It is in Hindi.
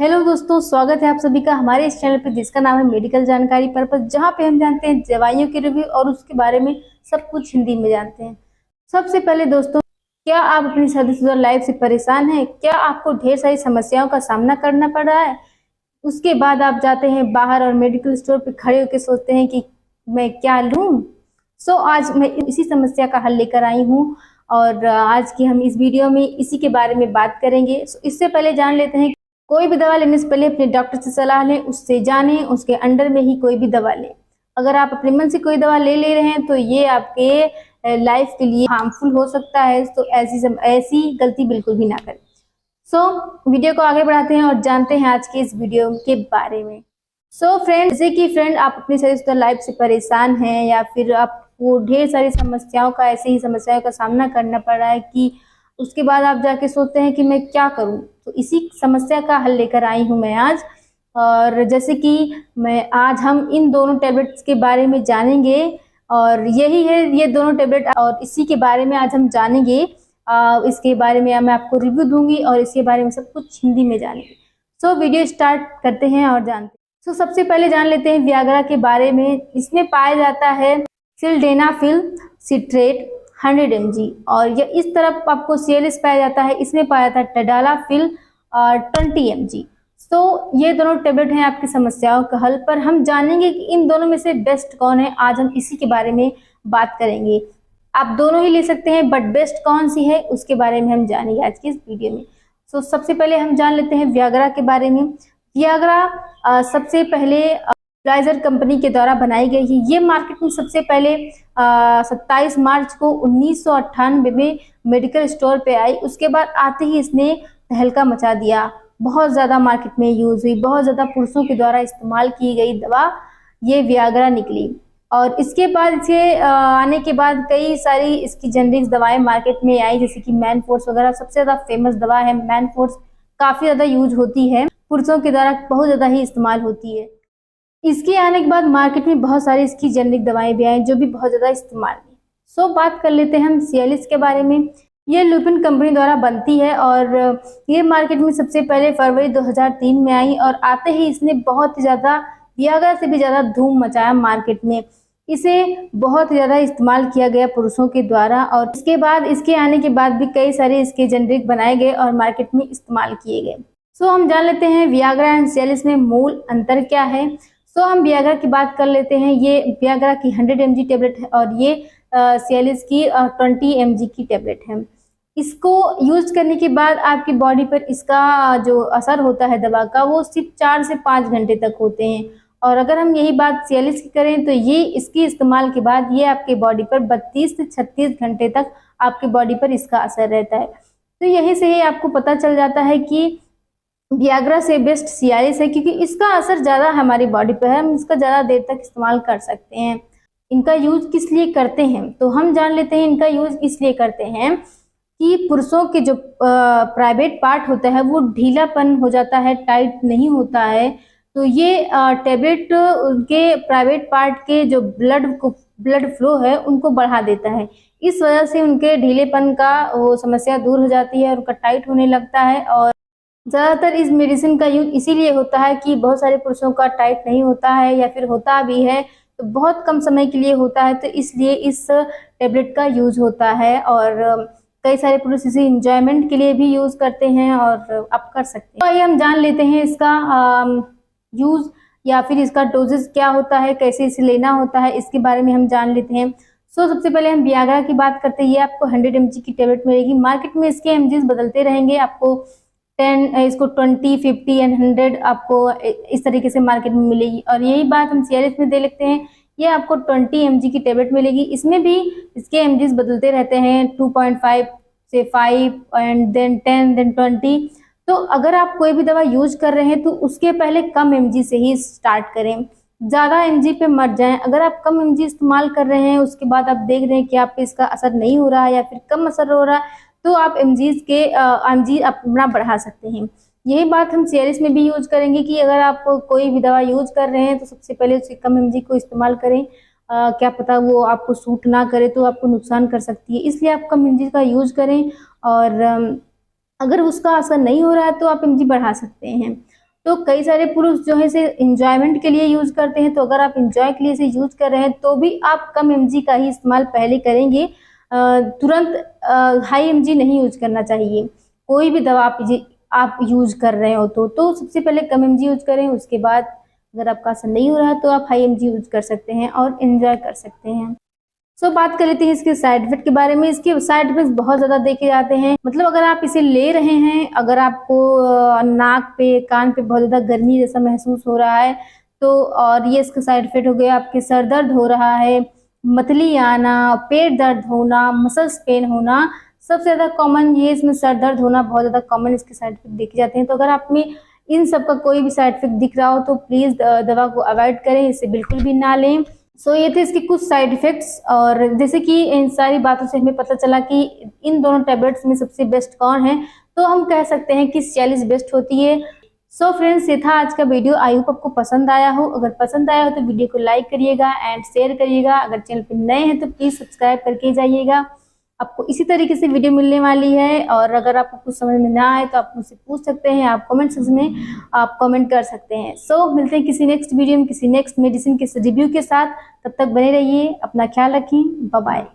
हेलो दोस्तों, स्वागत है आप सभी का हमारे इस चैनल पे जिसका नाम है मेडिकल जानकारी पर्पस, जहां पे हम जानते हैं दवाइयों के रिव्यू और उसके बारे में सब कुछ हिंदी में जानते हैं। सबसे पहले दोस्तों, क्या आप अपनी शादीशुदा लाइफ से परेशान हैं? क्या आपको ढेर सारी समस्याओं का सामना करना पड़ रहा है? उसके बाद आप जाते हैं बाहर और मेडिकल स्टोर पे खड़े होकर सोचते हैं कि मैं क्या लूं। आज मैं इसी समस्या का हल लेकर आई हूँ और आज की हम इस वीडियो में इसी के बारे में बात करेंगे। इससे पहले जान लेते हैं, कोई भी दवा लेने से पहले अपने डॉक्टर से सलाह लें, उससे जानें, उसके अंडर में ही कोई भी दवा लें। अगर आप अपने मन से कोई दवा ले रहे हैं तो ये आपके लाइफ के लिए हार्मफुल हो सकता है, तो ऐसी गलती बिल्कुल भी ना करें। वीडियो को आगे बढ़ाते हैं और जानते हैं आज के इस वीडियो के बारे में। फ्रेंड, जैसे कि आप अपनी शादीशुदा लाइफ से परेशान हैं या फिर आपको ढेर सारी समस्याओं का ऐसे ही समस्याओं का सामना करना पड़ रहा है कि उसके बाद आप जाके सोचते हैं कि मैं क्या करूं, तो इसी समस्या का हल लेकर आई हूं मैं आज। और जैसे कि आज हम इन दोनों टैबलेट्स के बारे में जानेंगे और यही है ये दोनों टैबलेट, और इसी के बारे में आज हम जानेंगे। इसके बारे में मैं आपको रिव्यू दूंगी और इसके बारे में सब कुछ हिंदी में जानेंगे। वीडियो स्टार्ट करते हैं और जानते हैं। सबसे पहले जान लेते हैं वियाग्रा के बारे में। इसमें पाया जाता है सिल्डेनाफिल सिट्रेट 100 mg, और ये इस तरफ आपको Cialis पाया जाता है, इसमें पाया जाता है टडालाफिल 20 mg। ये दोनों टेबलेट हैं आपकी समस्याओं का हल। पर हम जानेंगे कि इन दोनों में से बेस्ट कौन है, आज हम इसी के बारे में बात करेंगे। आप दोनों ही ले सकते हैं, बट बेस्ट कौन सी है उसके बारे में हम जानेंगे आज की इस वीडियो में। सबसे पहले हम जान लेते हैं वियाग्रा के बारे में। वियाग्रा सबसे पहले फाइजर कंपनी के द्वारा बनाई गई है। ये मार्केट में सबसे पहले 27 मार्च को 1998 में मेडिकल स्टोर पे आई। उसके बाद आते ही इसने तहलका मचा दिया, बहुत ज़्यादा मार्केट में यूज हुई, बहुत ज़्यादा पुरुषों के द्वारा इस्तेमाल की गई दवा ये वियाग्रा निकली। और इसके बाद इसे आने के बाद कई सारी इसकी जेनरिक दवाएं मार्केट में आई, जैसे कि मैनफोर्स वगैरह। सबसे ज़्यादा फेमस दवा है मैनफोर्स, काफ़ी ज़्यादा यूज होती है, पुरुषों के द्वारा बहुत ज़्यादा ही इस्तेमाल होती है। इसके आने के बाद मार्केट में बहुत सारी इसकी जेनरिक दवाएं भी आई जो भी बहुत ज़्यादा इस्तेमाल में। बात कर लेते हैं हम Cialis के बारे में। ये लुपिन कंपनी द्वारा बनती है और ये मार्केट में सबसे पहले फरवरी 2003 में आई, और आते ही इसने बहुत ही ज़्यादा वियाग्रा से भी ज़्यादा धूम मचाया मार्केट में। इसे बहुत ही ज़्यादा इस्तेमाल किया गया पुरुषों के द्वारा, और इसके बाद इसके आने के बाद भी कई सारे इसके जेनरिक बनाए गए और मार्केट में इस्तेमाल किए गए। हम जान लेते हैं वियाग्रा एंड Cialis में मूल अंतर क्या है। हम वियाग्रा की बात कर लेते हैं। ये वियाग्रा की 100 mg टेबलेट है और ये Cialis की 20 mg की टेबलेट है। इसको यूज करने के बाद आपकी बॉडी पर इसका जो असर होता है दवा का, वो सिर्फ 4 से 5 घंटे तक होते हैं। और अगर हम यही बात Cialis की करें तो ये इसके इस्तेमाल के बाद ये आपके बॉडी पर 32 से 36 घंटे तक आपके बॉडी पर इसका असर रहता है। तो यही से ही आपको पता चल जाता है कि वियाग्रा से बेस्ट Cialis है, क्योंकि इसका असर ज़्यादा हमारी बॉडी पर है, हम इसका ज़्यादा देर तक इस्तेमाल कर सकते हैं। इनका यूज किस लिए करते हैं तो हम जान लेते हैं। इनका यूज इसलिए करते हैं कि पुरुषों के जो प्राइवेट पार्ट होता है वो ढीलापन हो जाता है, टाइट नहीं होता है। तो ये टेबलेट उनके प्राइवेट पार्ट के जो ब्लड फ्लो है उनको बढ़ा देता है। इस वजह से उनके ढीलेपन का वो समस्या दूर हो जाती है और उनका टाइट होने लगता है। और ज़्यादातर इस मेडिसिन का यूज इसीलिए होता है कि बहुत सारे पुरुषों का टाइट नहीं होता है, या फिर होता भी है तो बहुत कम समय के लिए होता है, तो इसलिए इस टेबलेट का यूज होता है। और कई सारे पुरुष इसे इंजॉयमेंट के लिए भी यूज करते हैं और आप कर सकते हैं। तो आइए हम जान लेते हैं इसका यूज या फिर इसका डोजेस क्या होता है, कैसे इसे लेना होता है, इसके बारे में हम जान लेते हैं। सबसे पहले हम वियाग्रा की बात करते हैं। ये आपको 100 mg की टेबलेट मिलेगी। मार्केट में इसके mgs बदलते रहेंगे, आपको 10, इसको 20, 50 एंड 100 आपको इस तरीके से मार्केट में मिलेगी। और यही बात हम Cialis में दे लेते हैं। ये आपको 20 mg की टेबलेट मिलेगी। इसमें भी इसके mgs बदलते रहते हैं, 2.5 से 5 एंड देन 10 देन 20। तो अगर आप कोई भी दवा यूज कर रहे हैं तो उसके पहले कम mg से ही स्टार्ट करें, ज़्यादा mg पे मत जाएं। अगर आप कम mg इस्तेमाल कर रहे हैं, उसके बाद आप देख रहे हैं कि आप पे इसका असर नहीं हो रहा है या फिर कम असर हो रहा है, तो आप mg अपना बढ़ा सकते हैं। यही बात हम Cialis में भी यूज करेंगे कि अगर आप कोई भी दवा यूज कर रहे हैं तो सबसे पहले उसके कम mg को इस्तेमाल करें। क्या पता वो आपको सूट ना करे तो आपको नुकसान कर सकती है, इसलिए आप कम mg का यूज करें। और अगर उसका असर नहीं हो रहा है तो आप mg बढ़ा सकते हैं। तो कई सारे पुरुष जो है इसे इंजॉयमेंट के लिए यूज करते हैं, तो अगर आप इंजॉय के लिए इसे यूज कर रहे हैं तो भी आप कम एमजी का ही इस्तेमाल पहले करेंगे। तुरंत हाई एमजी नहीं यूज करना चाहिए। कोई भी दवा आप यूज कर रहे हो तो सबसे पहले कम एमजी यूज करें, उसके बाद अगर आपका असर नहीं हो रहा तो आप हाई एमजी यूज कर सकते हैं और एंजॉय कर सकते हैं। सो बात कर लेते हैं इसके साइड इफेक्ट के बारे में। इसके साइड इफेक्ट बहुत ज़्यादा देखे जाते हैं, मतलब अगर आप इसे ले रहे हैं, अगर आपको नाक पे कान पे बहुत ज़्यादा गर्मी जैसा महसूस हो रहा है तो, और ये इसका साइड इफेक्ट हो गया, आपके सर दर्द हो रहा है, मतली आना, पेट दर्द होना, मसल्स पेन होना, सबसे ज़्यादा कॉमन ये इसमें सर दर्द होना बहुत ज़्यादा कॉमन इसके साइड इफेक्ट देखे जाते हैं। तो अगर आप में इन सब का कोई भी साइड इफेक्ट दिख रहा हो तो प्लीज़ दवा को अवॉइड करें, इसे बिल्कुल भी ना लें। सो ये थे इसके कुछ साइड इफेक्ट्स। और जैसे कि इन सारी बातों से हमें पता चला कि इन दोनों टैबलेट्स में सबसे बेस्ट कौन है, तो हम कह सकते हैं कि सियालिस बेस्ट होती है। सो फ्रेंड्स, ये था आज का वीडियो। आई होप आपको पसंद आया हो। अगर पसंद आया हो तो वीडियो को लाइक करिएगा एंड शेयर करिएगा। अगर चैनल पर नए हैं तो प्लीज़ सब्सक्राइब करके जाइएगा। आपको इसी तरीके से वीडियो मिलने वाली है, और अगर आपको कुछ समझ में ना आए तो आप मुझसे पूछ सकते हैं, आप कमेंट सेक्शन में आप कमेंट कर सकते हैं। सो मिलते हैं किसी नेक्स्ट वीडियो में किसी नेक्स्ट मेडिसिन के रिव्यू के साथ। तब तक बने रहिए, अपना ख्याल रखें, बाय बाय।